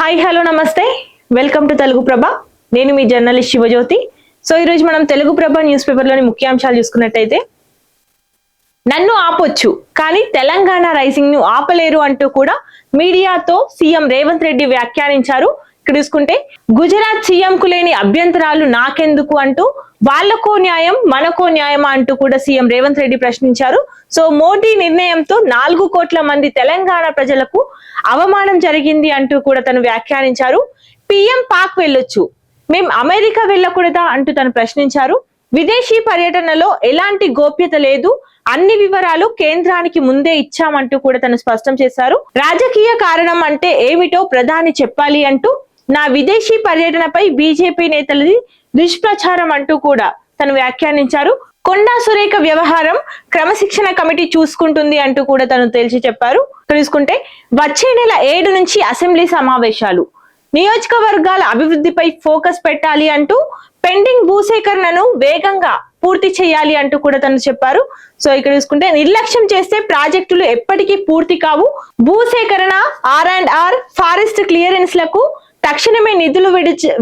Hi hello నమస్తే welcome to Telugu ప్రభ. నేను మీ journalist Shivajyothi. So ఈరోజు మనం తెలుగు ప్రభ న్యూస్ పేపర్లోని ముఖ్యాంశాలు చూసుకున్నట్టయితే, నన్ను ఆపొచ్చు కానీ తెలంగాణ రైజింగ్ ను ఆపలేరు అంటూ కూడా మీడియాతో సీఎం రేవంత్ రెడ్డి వ్యాఖ్యానించారు. ఇక్కడ చూసుకుంటే గుజరాత్ సీఎం కు లేని అభ్యంతరాలు నాకెందుకు అంటూ వాళ్ళకో న్యాయం మనకో న్యాయమా అంటూ కూడా సీఎం రేవంత్ రెడ్డి ప్రశ్నించారు. సో మోడీ నిర్ణయంతో 4 కోట్ల మంది తెలంగాణ ప్రజలకు అవమానం జరిగింది అంటూ కూడా తను వ్యాఖ్యానించారు. పిఎం పాక్ వెళ్ళొచ్చు, మేం అమెరికా వెళ్ళకూడదా అంటూ తను ప్రశ్నించారు. విదేశీ పర్యటనలో ఎలాంటి గోప్యత లేదు, అన్ని వివరాలు కేంద్రానికి ముందే ఇచ్చామంటూ కూడా తను స్పష్టం చేశారు. రాజకీయ కారణం అంటే ఏమిటో ప్రధాని చెప్పాలి అంటూ నా విదేశీ పర్యటనపై బీజేపీ నేతలది దుష్ప్రచారం అంటూ కూడా తను వ్యాఖ్యానించారు. కొండా సురేఖ వ్యవహారం క్రమశిక్షణ కమిటీ చూసుకుంటుంది అంటూ కూడా తను తేల్చి చెప్పారు. చూసుకుంటే వచ్చే నెల 7 నుంచి అసెంబ్లీ సమావేశాలు, నియోజకవర్గాల అభివృద్ధిపై ఫోకస్ పెట్టాలి అంటూ పెండింగ్ భూసేకరణను వేగంగా పూర్తి చేయాలి అంటూ కూడా తను చెప్పారు. సో ఇక్కడ చూసుకుంటే నిర్లక్ష్యం చేస్తే ప్రాజెక్టులు ఎప్పటికీ పూర్తి కావు, భూసేకరణ R&R ఫారెస్ట్ క్లియరెన్స్ లకు తక్షణమే నిధులు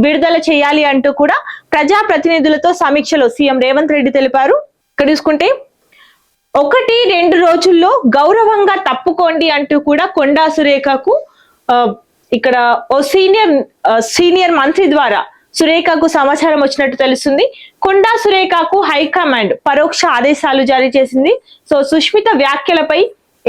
విడుదల చేయాలి అంటూ కూడా ప్రజా ప్రతినిధులతో సమీక్షలో సీఎం రేవంత్ రెడ్డి తెలిపారు. ఇక్కడ చూసుకుంటే 1-2 రోజుల్లో గౌరవంగా తప్పుకోండి అంటూ కూడా కొండా సురేఖకు ఇక్కడ ఓ సీనియర్ మంత్రి ద్వారా సురేఖకు సమాచారం వచ్చినట్టు తెలుస్తుంది. కొండా సురేఖకు హైకమాండ్ పరోక్ష ఆదేశాలు జారీ చేసింది. సో సుష్మిత వ్యాఖ్యలపై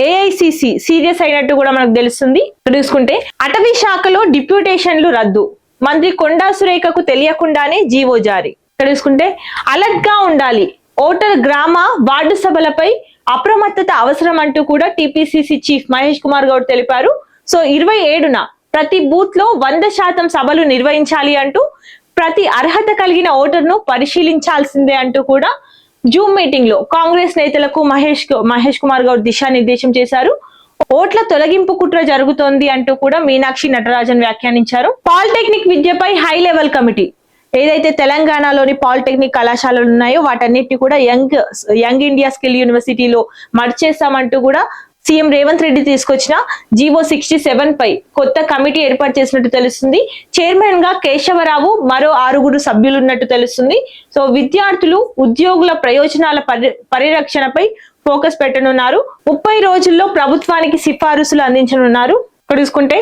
ఏఐసిసి సీరియస్ అయినట్టు కూడా మనకు తెలుస్తుంది. చూసుకుంటే అటవీ శాఖలో డిప్యూటేషన్లు రద్దు, మంత్రి కొండా సురేఖకు తెలియకుండానే జీవో జారీ. చూసుకుంటే అలర్ట్ గా ఉండాలి, ఓటర్ గ్రామ వార్డు సభలపై అప్రమత్తత అవసరం అంటూ కూడా టీపీసీసీ చీఫ్ మహేష్ కుమార్ గౌడ్ తెలిపారు. సో 27న ప్రతి బూత్ లో 100% సభలు నిర్వహించాలి అంటూ ప్రతి అర్హత కలిగిన ఓటర్ను పరిశీలించాల్సిందే అంటూ కూడా జూమ్ మీటింగ్ లో కాంగ్రెస్ నేతలకు మహేష్ కుమార్ గౌడ్ దిశానిర్దేశం చేశారు. ఓట్ల తొలగింపు కుట్ర జరుగుతోంది అంటూ కూడా మీనాక్షి నటరాజన్ వ్యాఖ్యానించారు. పాలిటెక్నిక్ విద్యపై హై లెవెల్ కమిటీ, ఏదైతే తెలంగాణలోని పాలిటెక్నిక్ కళాశాలలు ఉన్నాయో వాటన్నిటిని కూడా యంగ్ ఇండియా స్కిల్ యూనివర్సిటీలో మర్జ్ చేస్తామంటూ కూడా సీఎం రేవంత్ రెడ్డి తీసుకొచ్చిన జీవో 67 పై కొత్త కమిటీ ఏర్పాటు చేసినట్టు తెలుస్తుంది. చైర్మన్ గా కేశవరావు, మరో 6 సభ్యులు ఉన్నట్టు తెలుస్తుంది. సో విద్యార్థులు ఉద్యోగుల ప్రయోజనాల పరిరక్షణపై ఫోకస్ పెట్టనున్నారు. 30 రోజుల్లో ప్రభుత్వానికి సిఫారసులు అందించనున్నారు. చూసుకుంటే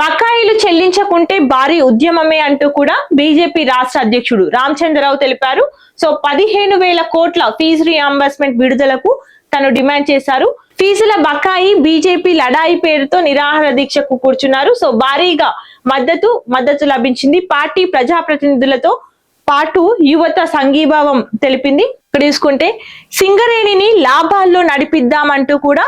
బకాయిలు చెల్లించకుంటే భారీ ఉద్యమమే అంటూ కూడా బీజేపీ రాష్ట్ర అధ్యక్షుడు రామచంద్రరావు తెలిపారు. సో 15,000 కోట్ల ఫీజు రీఎంబర్స్మెంట్ విడుదలకు తను డిమాండ్ చేశారు. ఫీజుల బకాయి బీజేపీ లడాయి పేరుతో నిరాహార దీక్షకు కూర్చున్నారు. సో భారీగా మద్దతు లభించింది. పార్టీ ప్రజాప్రతినిధులతో పాటు యువత సంఘీభావం తెలిపింది. ఇక్కడ చూసుకుంటే సింగరేణిని లాభాల్లో నడిపిద్దామంటూ కూడా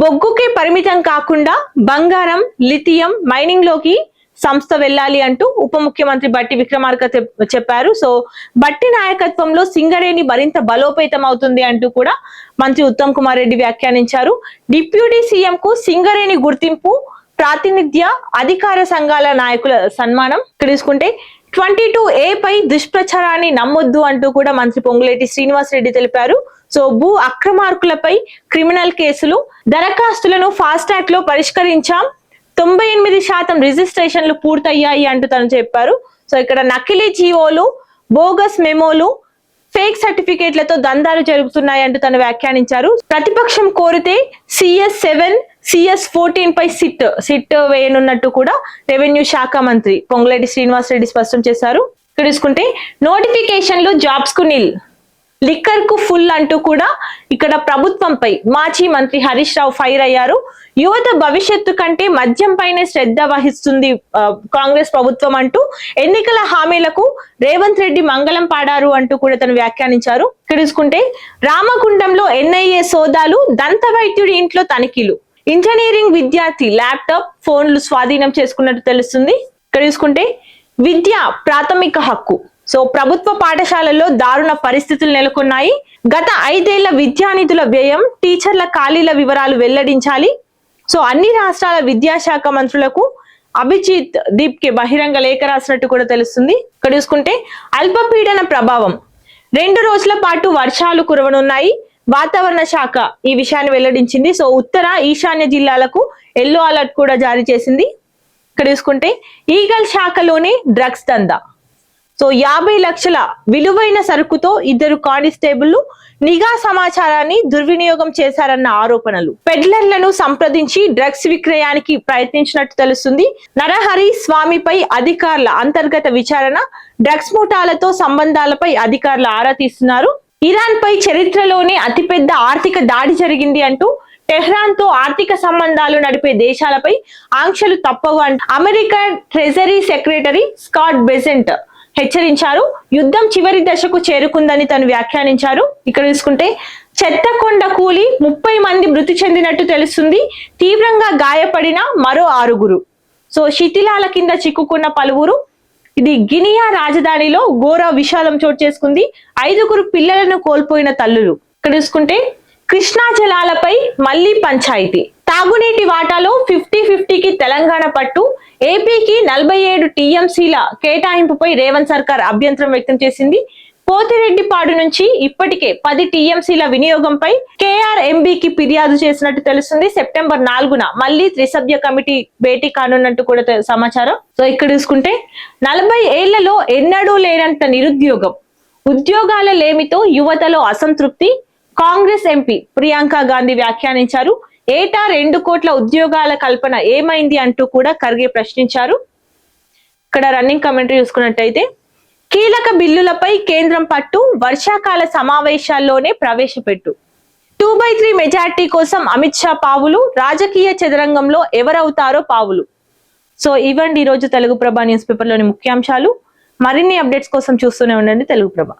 బొగ్గుకే పరిమితం కాకుండా బంగారం, లిథియం మైనింగ్ లోకి సంస్థ వెళ్ళాలి అంటూ ఉప ముఖ్యమంత్రి బట్టి విక్రమార్క చెప్పారు. సో బట్టి నాయకత్వంలో సింగరేణి మరింత బలోపేతం అవుతుంది అంటూ కూడా మంత్రి ఉత్తమ్ కుమార్ రెడ్డి వ్యాఖ్యానించారు. డిప్యూటీ సీఎం కు సింగరేణి గుర్తింపు, ప్రాతినిధ్య అధికార సంఘాల నాయకుల సన్మానం. ఇక్కడ చూసుకుంటే 22A పై దుష్ప్రచారాన్ని నమ్మొద్దు అంటూ కూడా మంత్రి పొంగులేటి శ్రీనివాస్ రెడ్డి తెలిపారు. సో భూ అక్రమార్కులపై క్రిమినల్ కేసులు, దరఖాస్తులను ఫాస్ట్ ట్రాక్ లో పరిష్కరించాం, 98% రిజిస్ట్రేషన్లు పూర్తయ్యాయి అంటూ తను చెప్పారు. సో ఇక్కడ నకిలీ జీవోలు, బోగస్ మెమోలు, ఫేక్ సర్టిఫికేట్లతో దందాలు జరుగుతున్నాయి అంటూ తను వ్యాఖ్యానించారు. ప్రతిపక్షం కోరితే CS7, CS14 పై సిట్ వేయనున్నట్టు కూడా రెవెన్యూ శాఖ మంత్రి పొంగులేటి శ్రీనివాస్ రెడ్డి స్పష్టం చేశారు. ఇక్కడ చూసుకుంటే నోటిఫికేషన్లు జాబ్స్ కు నిల్, లిక్కర్ కు ఫుల్ అంటూ కూడా ఇక్కడ ప్రభుత్వంపై మాజీ మంత్రి హరీష్ రావు ఫైర్ అయ్యారు. యువత భవిష్యత్తు కంటే మద్యం పైనే శ్రద్ధ వహిస్తుంది కాంగ్రెస్ ప్రభుత్వం అంటూ ఎన్నికల హామీలకు రేవంత్ రెడ్డి మంగళం పాడారు అంటూ కూడా తను వ్యాఖ్యానించారు. ఇక్కడ చూసుకుంటే రామగుండంలో NIA సోదాలు, దంత వైద్యుడి ఇంట్లో తనిఖీలు, ఇంజనీరింగ్ విద్యార్థి ల్యాప్టాప్, ఫోన్లు స్వాధీనం చేసుకున్నట్టు తెలుస్తుంది. ఇక్కడ చూసుకుంటే విద్య ప్రాథమిక హక్కు, సో ప్రభుత్వ పాఠశాలల్లో దారుణ పరిస్థితులు నెలకొన్నాయి, గత 5 ఏళ్ల విద్యానిధుల వ్యయం, టీచర్ల ఖాళీల వివరాలు వెల్లడించాలి. సో అన్ని రాష్ట్రాల విద్యాశాఖ మంత్రులకు అభిజిత్ దీప్కే బహిరంగ లేఖ రాసినట్టు కూడా తెలుస్తుంది. ఇక్కడ చూసుకుంటే అల్పపీడన ప్రభావం, 2 రోజుల పాటు వర్షాలు కురవనున్నాయి, వాతావరణ శాఖ ఈ విషయాన్ని వెల్లడించింది. సో ఉత్తర ఈశాన్య జిల్లాలకు ఎల్లో అలర్ట్ కూడా జారీ చేసింది. ఇక్కడ చూసుకుంటే ఈగల్ శాఖలోని డ్రగ్స్ దందా. సో 50 లక్షల విలువైన సరుకుతో 2 కానిస్టేబుళ్లు నిఘా సమాచారాన్ని దుర్వినియోగం చేశారన్న ఆరోపణలు. పెడ్లర్లను సంప్రదించి డ్రగ్స్ విక్రయానికి ప్రయత్నించినట్టు తెలుస్తుంది. నరహరి స్వామిపై అధికారుల అంతర్గత విచారణ. డ్రగ్స్ ముఠాలతో సంబంధాలపై అధికారులు ఆరా తీస్తున్నారు. ఇరాన్ పై చరిత్రలోనే అతిపెద్ద ఆర్థిక దాడి జరిగింది అంటూ టెహ్రాన్ తో ఆర్థిక సంబంధాలు నడిపే దేశాలపై ఆంక్షలు తప్పవు అంటూ American treasury secretary Scott Besant హెచ్చరించారు. యుద్ధం చివరి దశకు చేరుకుందని తను వ్యాఖ్యానించారు. ఇక్కడ చూసుకుంటే చెత్తకొండ కూలి 30 మంది మృతి చెందినట్టు తెలుస్తుంది. తీవ్రంగా గాయపడిన మరో 6. సో శిథిలాల కింద చిక్కుకున్న పలువురు. ఇది గినియా రాజధానిలో ఘోర విషాదం చోటు చేసుకుంది. 5 పిల్లలను కోల్పోయిన తల్లులు. ఇక్కడ చూసుకుంటే కృష్ణా జలాలపై మళ్లీ పంచాయతీ. తాగునీటి వాటాలో 50-50కి తెలంగాణ పట్టు. ఏపీకి 47 టీఎంసీల కేటాయింపుపై రేవంత్ సర్కార్ అభ్యంతరం వ్యక్తం చేసింది. పోతిరెడ్డిపాడు నుంచి ఇప్పటికే 10 టీఎంసీల వినియోగంపై కేఆర్ఎంబీకి ఫిర్యాదు చేసినట్టు తెలుస్తుంది. సెప్టెంబర్ 4న మళ్లీ త్రిసభ్య కమిటీ భేటీ కానున్నట్టు కూడా సమాచారం. సో ఇక్కడ చూసుకుంటే 40 ఏళ్లలో ఎన్నడూ లేనంత నిరుద్యోగం. ఉద్యోగాల లేమితో యువతలో అసంతృప్తి. కాంగ్రెస్ ఎంపీ ప్రియాంక గాంధీ వ్యాఖ్యానించారు. ఏటా 2 కోట్ల ఉద్యోగాల కల్పన ఏమైంది అంటూ కూడా ఖర్గే ప్రశ్నించారు. ఇక్కడ రన్నింగ్ కమెంటరీ చూసుకున్నట్టయితే కీలక బిల్లులపై కేంద్రం పట్టు. వర్షాకాల సమావేశాల్లోనే ప్రవేశపెట్టు. 2/3 మెజార్టీ కోసం అమిత్ షా పావులు. రాజకీయ చదరంగంలో ఎవరవుతారో పావులు. సో ఇవ్వండి ఈరోజు తెలుగు ప్రభ న్యూస్ పేపర్ లోని ముఖ్యాంశాలు. మరిన్ని అప్డేట్స్ కోసం చూస్తూనే ఉండండి తెలుగు ప్రభ.